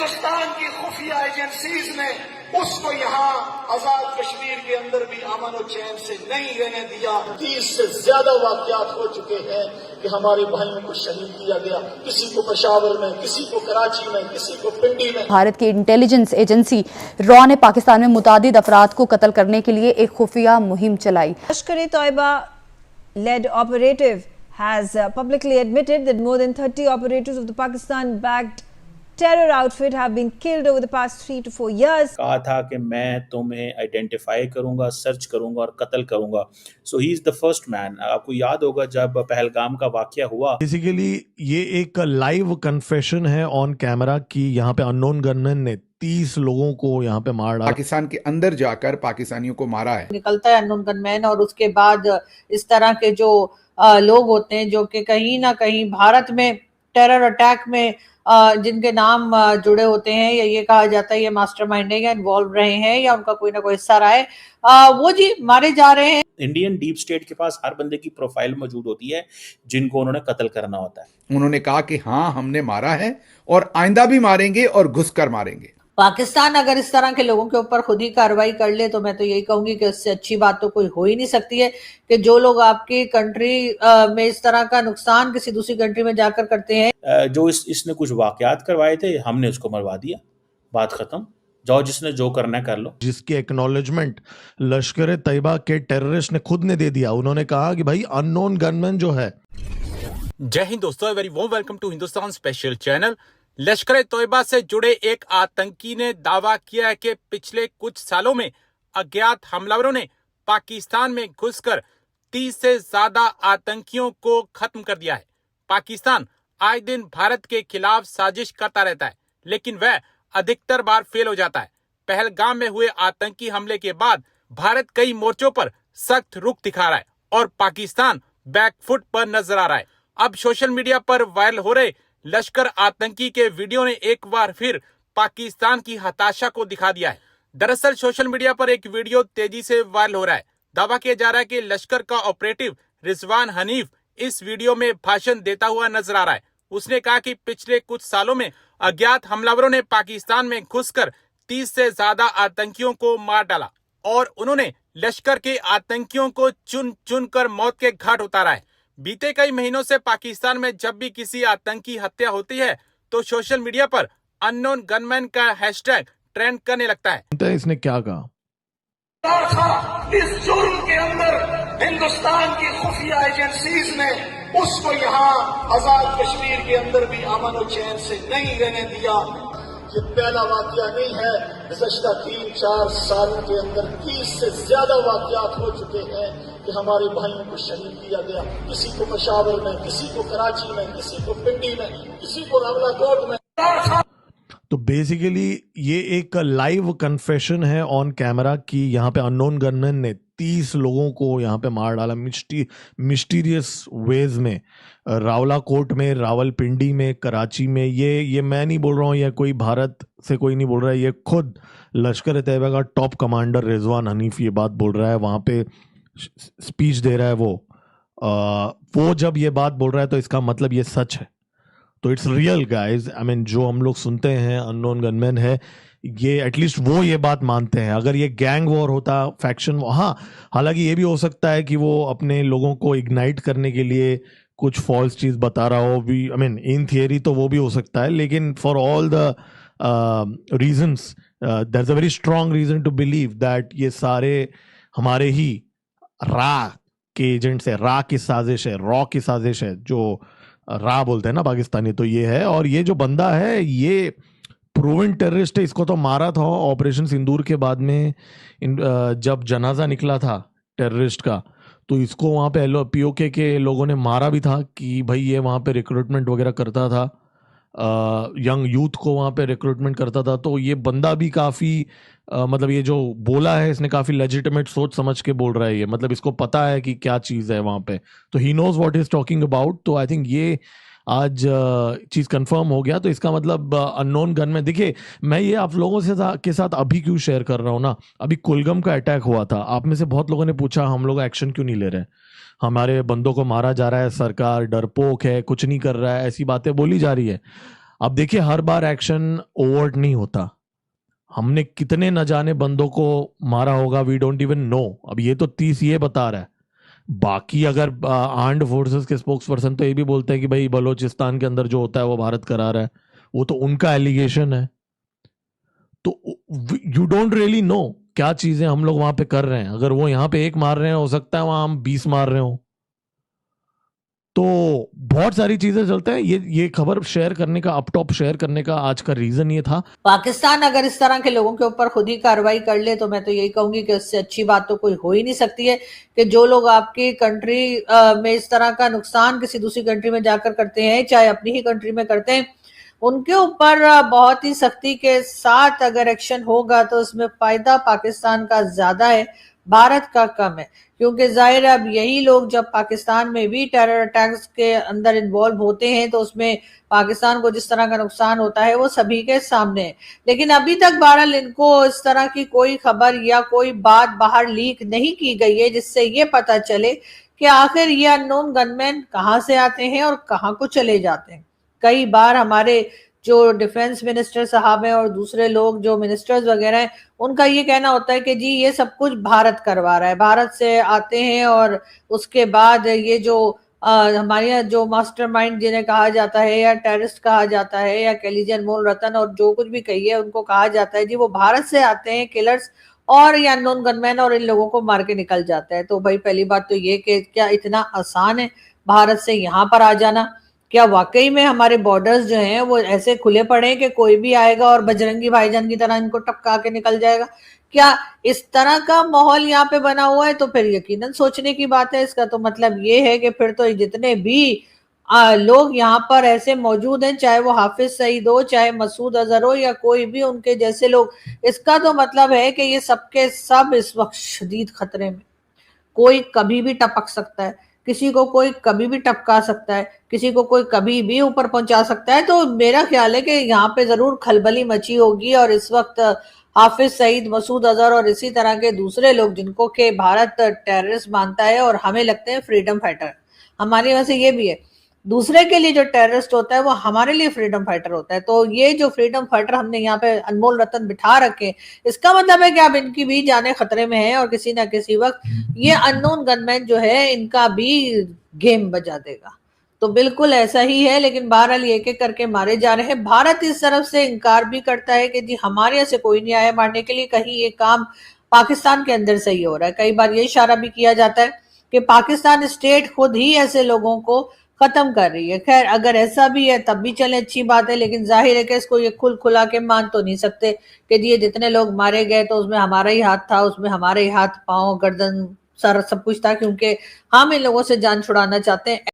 हिंदुस्तान की खुफिया एजेंसीज ने उसको यहाँ आजाद कश्मीर के अंदर भी अमन और चैन से नहीं रहने दिया। 30 से ज्यादा वाकयात हो चुके हैं कि हमारे भाइयों को शहीद किया गया, किसी को पेशावर में, किसी को कराची में, किसी को पिंडी में। भारत की इंटेलिजेंस एजेंसी रॉ ने पाकिस्तान में मुतादिद अफराद को कत्ल करने के लिए एक खुफिया मुहिम चलाई। Lashkar-e-Toiba led operative has publicly admitted that more than 30 operators of the Pakistan-backed terror outfit have been killed over the past 3 to 4 years. कहा था कि मैं तुम्हें आइडेंटिफाई करूंगा, सर्च करूंगा और कत्ल करूंगा। So he is the first man. आपको याद होगा जब पहलगाम का वाकया हुआ, बेसिकली ये एक लाइव कन्फेशन है ऑन कैमरा कि यहाँ पे अननोन गनमैन ने 30 लोगों को यहाँ पे मार डाला। पाकिस्तान के अंदर जाकर पाकिस्तानियों को मारा है। निकलता है अननोन गनमैन और उसके बाद इस तरह के जो लोग होते हैं जो कि कहीं ना कहीं भारत में टेरर अटैक में जिनके नाम जुड़े होते हैं या ये कहा जाता है ये मास्टरमाइंड है या इन्वॉल्व रहे हैं या उनका कोई ना कोई हिस्सा रहा है, वो जी मारे जा रहे हैं। इंडियन डीप स्टेट के पास हर बंदे की प्रोफाइल मौजूद होती है जिनको उन्होंने कत्ल करना होता है। उन्होंने कहा कि हाँ हमने मारा है और आइंदा भी मारेंगे और घुसकर मारेंगे। पाकिस्तान अगर इस तरह के लोगों के ऊपर खुद ही कार्रवाई कर ले तो मैं तो यही कहूंगी कि उससे अच्छी बात तो कोई हो ही नहीं सकती है कि जो लोग आपकी कंट्री में इस तरह का नुकसान किसी दूसरी कंट्री में जाकर करते हैं। जो इसने कुछ वाकयात करवाए थे, हमने उसको मरवा दिया, बात खत्म। जाओ जिसने जो करना है कर लो। जिसकी एक्नॉलेजमेंट लश्कर तैयबा के टेररिस्ट ने खुद ने दे दिया। उन्होंने कहा कि भाई अननोन गनमैन जो है। जय हिंद दोस्तों, very warm welcome to Hindustan special channel. Lashkar Taiba से जुड़े एक आतंकी ने दावा किया है कि पिछले कुछ सालों में अज्ञात हमलावरों ने पाकिस्तान में घुसकर 30 से ज्यादा आतंकियों को खत्म कर दिया है। पाकिस्तान आए दिन भारत के खिलाफ साजिश करता रहता है, लेकिन वह अधिकतर बार फेल हो जाता है। पहलगाम में हुए आतंकी हमले के बाद भारत कई मोर्चों पर सख्त रुख दिखा रहा है और पाकिस्तान बैकफुट पर नजर आ रहा है। अब सोशल मीडिया पर वायरल हो रहे लश्कर आतंकी के वीडियो ने एक बार फिर पाकिस्तान की हताशा को दिखा दिया है। दरअसल सोशल मीडिया पर एक वीडियो तेजी से वायरल हो रहा है। दावा किया जा रहा है कि लश्कर का ऑपरेटिव रिजवान हनीफ इस वीडियो में भाषण देता हुआ नजर आ रहा है। उसने कहा कि पिछले कुछ सालों में अज्ञात हमलावरों ने पाकिस्तान में घुसकर 30 से ज्यादा आतंकियों को मार डाला और उन्होंने लश्कर के आतंकियों को चुन चुन कर मौत के घाट उतारा है। बीते कई महीनों से पाकिस्तान में जब भी किसी आतंकी हत्या होती है तो सोशल मीडिया पर अननोन गनमैन का हैशटैग ट्रेंड करने लगता है। इसने क्या कहा? इस जुर्म के अंदर हिंदुस्तान की खुफिया एजेंसीज ने उसको यहाँ आजाद कश्मीर के अंदर भी अमन और चैन से नहीं रहने दिया। ये पहला वाकया नहीं है, गुज़श्ता 3-4 सालों के अंदर 30 से ज्यादा वाकयात हो चुके हैं कि हमारे भाइयों को शहीद किया गया, किसी को पेशावर में, किसी को कराची में, किसी को पिंडी में, किसी को रावलाकोट में। तो बेसिकली ये एक लाइव कन्फेशन है ऑन कैमरा कि यहाँ पे अननोन गनमैन ने 30 लोगों को यहाँ पे मार डाला मिस्टीरियस वेज में, रावलाकोट में, रावलपिंडी में, कराची में। ये मैं नहीं बोल रहा हूँ, या कोई भारत से कोई नहीं बोल रहा है, ये खुद लश्कर तैयबा का टॉप कमांडर रिजवान हनीफ ये बात बोल रहा है। वहाँ पे स्पीच दे रहा है वो जब ये बात बोल रहा है तो इसका मतलब ये सच है। तो it's real guys. I mean जो हम लोग सुनते हैं अननोन गनमैन है, ये एटलीस्ट वो ये बात मानते हैं। अगर ये गैंग वॉर होता, फैक्शन, हाँ हालांकि ये भी हो सकता है कि वो अपने लोगों को इग्नाइट करने के लिए कुछ फॉल्स चीज बता रहा हो भी। आई मीन इन थियरी तो वो भी हो सकता है, लेकिन for all the reasons there is a very strong reason to believe that ये सारे हमारे ही रा के एजेंट्स है, रा की साजिश है, रॉ की साजिश है, जो रा बोलते हैं ना पाकिस्तानी, तो ये है। और ये जो बंदा है ये प्रूवन टेररिस्ट है। इसको तो मारा था ऑपरेशन सिंदूर के बाद में, जब जनाजा निकला था टेररिस्ट का, तो इसको वहाँ पे पीओके के लोगों ने मारा भी था कि भाई ये वहाँ पे रिक्रूटमेंट वगैरह करता था, यंग यूथ को वहाँ पे रिक्रूटमेंट करता था। तो ये बंदा भी काफ़ी मतलब ये जो बोला है इसने काफ़ी लेजिटिमेट सोच समझ के बोल रहा है। ये मतलब इसको पता है कि क्या चीज़ है वहाँ पे, तो he knows what is talking about. तो आई थिंक ये आज चीज़ कंफर्म हो गया। तो इसका मतलब अननोन गन में, देखिए मैं ये आप लोगों से के साथ अभी क्यों शेयर कर रहा हूँ ना, अभी कुलगम का अटैक हुआ था। आप में से बहुत लोगों ने पूछा हम लोग एक्शन क्यों नहीं ले रहे, हमारे बंदों को मारा जा रहा है, सरकार डरपोक है, कुछ नहीं कर रहा है, ऐसी बातें बोली जा रही है। अब देखिए हर बार एक्शन ओवर्ट नहीं होता, हमने कितने न जाने बंदों को मारा होगा, वी डोंट इवन नो। अब ये तो 30 ये बता रहा है, बाकी अगर आर्म्ड फोर्सेस के स्पोक्स पर्सन तो ये भी बोलते हैं कि भाई बलोचिस्तान के अंदर जो होता है वो भारत करा रहा है, वो तो उनका एलिगेशन है। तो यू डोंट रियली नो क्या चीजें हम लोग वहां पे कर रहे हैं। अगर वो यहाँ पे एक मार रहे हैं, हो सकता है वहां हम 20 मार रहे हो। तो बहुत सारी चीजें चलते हैं। ये खबर शेयर करने का, अप टॉप शेयर करने का आज का रीजन ये था। पाकिस्तान अगर इस तरह के लोगों के ऊपर खुद ही कार्रवाई कर ले तो मैं तो यही कहूंगी कि उससे अच्छी बात तो कोई हो ही नहीं सकती है कि जो लोग आपकी कंट्री में इस तरह का नुकसान किसी दूसरी कंट्री में जाकर करते हैं, चाहे अपनी ही कंट्री में करते हैं, उनके ऊपर बहुत ही सख्ती के साथ अगर एक्शन होगा तो उसमें फायदा पाकिस्तान का ज्यादा है, भारत का कम है। क्योंकि जाहिर है अब यही लोग जब पाकिस्तान में भी टेरर अटैक्स के अंदर इन्वॉल्व होते हैं तो उसमें पाकिस्तान को जिस तरह का नुकसान होता है वो सभी के सामने है। लेकिन अभी तक बहरहाल इनको इस तरह की कोई खबर या कोई बात बाहर लीक नहीं की गई है जिससे ये पता चले कि आखिर ये अननोन गनमैन कहाँ से आते हैं और कहाँ को चले जाते हैं। कई बार हमारे जो डिफेंस मिनिस्टर साहब हैं और दूसरे लोग जो मिनिस्टर्स वगैरह हैं, उनका ये कहना होता है कि जी ये सब कुछ भारत करवा रहा है, भारत से आते हैं और उसके बाद ये जो हमारे यहाँ जो मास्टरमाइंड जिन्हें कहा जाता है या टेररिस्ट कहा जाता है या कैलिजन मोल रतन और जो कुछ भी कहिए उनको कहा जाता है, जी वो भारत से आते हैं किलर्स और या अननोन गनमैन और इन लोगों को मार के निकल जाता है। तो भाई पहली बात तो ये कि क्या इतना आसान है भारत से यहाँ पर आ जाना? क्या वाकई में हमारे बॉर्डर्स जो हैं वो ऐसे खुले पड़े हैं कि कोई भी आएगा और बजरंगी भाईजान की तरह इनको टपका के निकल जाएगा? क्या इस तरह का माहौल यहाँ पे बना हुआ है? तो फिर यकीनन सोचने की बात है। इसका तो मतलब ये है कि फिर तो जितने भी लोग यहाँ पर ऐसे मौजूद हैं, चाहे वो हाफिज सईद हो, चाहे मसूद अजहर हो या कोई भी उनके जैसे लोग, इसका तो मतलब है कि ये सबके सब इस वक्त शदीद खतरे में। कोई कभी भी टपक सकता है, किसी को कोई कभी भी टपका सकता है, किसी को कोई कभी भी ऊपर पहुंचा सकता है। तो मेरा ख्याल है कि यहाँ पे जरूर खलबली मची होगी और इस वक्त हाफिज सईद, मसूद अजहर और इसी तरह के दूसरे लोग जिनको के भारत टेररिस्ट मानता है और हमें लगते हैं फ्रीडम फाइटर, हमारे वैसे ये भी है, दूसरे के लिए जो टेररिस्ट होता है वो हमारे लिए फ्रीडम फाइटर होता है। तो ये जो फ्रीडम फाइटर हमने यहाँ पे अनमोल रतन बिठा रखे, इसका मतलब है कि अब इनकी भी जाने खतरे में है और किसी ना किसी वक्त ये अननोन गनमैन जो है इनका भी गेम बजा देगा। तो बिल्कुल ऐसा ही है। लेकिन बहरहाल एक एक करके मारे जा रहे हैं। भारत इस तरफ से इनकार भी करता है कि जी हमारे यहाँ से कोई नहीं आया मारने के लिए, कहीं ये काम पाकिस्तान के अंदर से ही हो रहा है। कई बार ये इशारा भी किया जाता है कि पाकिस्तान स्टेट खुद ही ऐसे लोगों को खत्म कर रही है। खैर अगर ऐसा भी है तब भी चले, अच्छी बात है, लेकिन जाहिर है कि इसको ये खुला के मान तो नहीं सकते कि ये जितने लोग मारे गए तो उसमें हमारा ही हाथ था, उसमें हमारे ही हाथ, पांव, गर्दन, सर सब कुछ था, क्योंकि हम इन लोगों से जान छुड़ाना चाहते हैं।